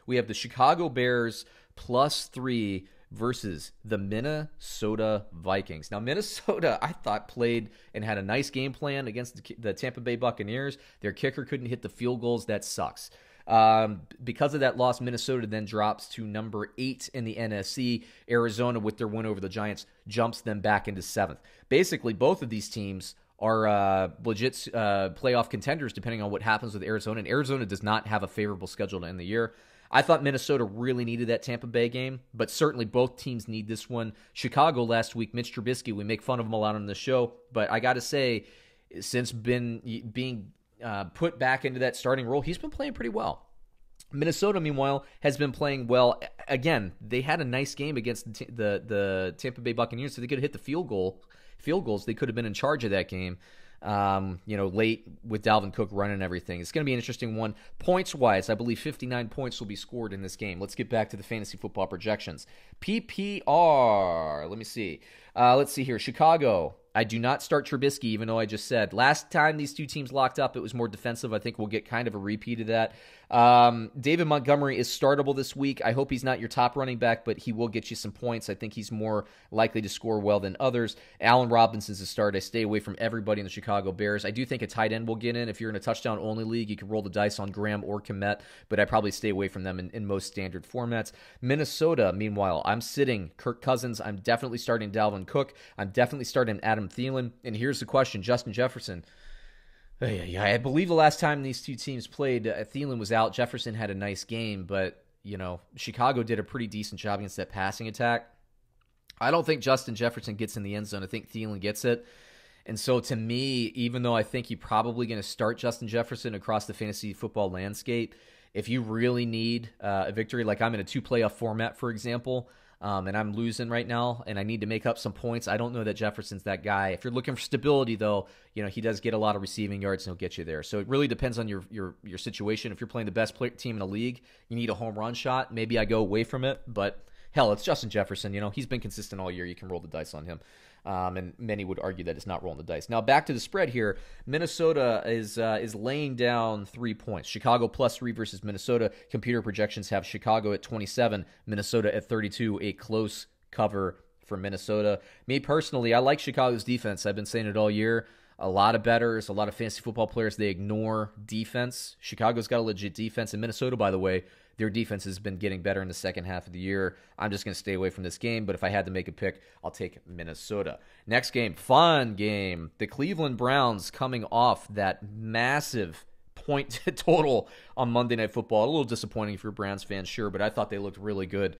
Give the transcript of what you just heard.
We have the Chicago Bears +3 versus the Minnesota Vikings. Now, Minnesota, I thought, played and had a nice game plan against the Tampa Bay Buccaneers. Their kicker couldn't hit the field goals. That sucks. Because of that loss, Minnesota then drops to number 8 in the NFC. Arizona, with their win over the Giants, jumps them back into 7th. Basically, both of these teams are legit playoff contenders depending on what happens with Arizona. And Arizona does not have a favorable schedule to end the year. I thought Minnesota really needed that Tampa Bay game, but certainly both teams need this one. Chicago last week, Mitch Trubisky, we make fun of him a lot on the show, but I got to say, since being put back into that starting role, he's been playing pretty well. Minnesota, meanwhile, has been playing well. Again, they had a nice game against the Tampa Bay Buccaneers, so they could have hit the field goals. They could have been in charge of that game. Late with Dalvin Cook running everything. It's going to be an interesting one. Points-wise, I believe 59 points will be scored in this game. Let's get back to the fantasy football projections. PPR, let me see. Let's see here. Chicago, I do not start Trubisky, even though I just said. Last time these two teams locked up, it was more defensive. I think we'll get kind of a repeat of that. David Montgomery is startable this week. I hope he's not your top running back, but he will get you some points. I think he's more likely to score well than others. Allen Robinson's a start. I stay away from everybody in the Chicago Bears. I do think a tight end will get in. If you're in a touchdown-only league, you can roll the dice on Graham or Kmet, but I probably stay away from them in most standard formats. Minnesota, meanwhile, I'm sitting Kirk Cousins. I'm definitely starting Dalvin Cook. I'm definitely starting Adam Thielen. And here's the question, Justin Jefferson. I believe the last time these two teams played, Thielen was out. Jefferson had a nice game, but, Chicago did a pretty decent job against that passing attack. I don't think Justin Jefferson gets in the end zone. I think Thielen gets it. And so to me, even though I think you're probably going to start Justin Jefferson across the fantasy football landscape, if you really need a victory, like I'm in a 2-playoff format, for example, and I'm losing right now, and I need to make up some points, I don't know that Jefferson's that guy. If you're looking for stability, though, he does get a lot of receiving yards, and he'll get you there. So it really depends on your situation. If you're playing the best team in the league, you need a home run shot. Maybe I go away from it, but hell, it's Justin Jefferson. He's been consistent all year. You can roll the dice on him. And many would argue that it's not rolling the dice. Now back to the spread here. Minnesota is laying down 3 points. Chicago +3 versus Minnesota. Computer projections have Chicago at 27, Minnesota at 32. A close cover for Minnesota. Me personally, I like Chicago's defense. I've been saying it all year. A lot of bettors, a lot of fantasy football players, they ignore defense. Chicago's got a legit defense. And Minnesota, by the way, their defense has been getting better in the second half of the year. I'm just going to stay away from this game, but if I had to make a pick, I'll take Minnesota. Next game, fun game. The Cleveland Browns coming off that massive point total on Monday Night Football. A little disappointing for Browns fans, sure, but I thought they looked really good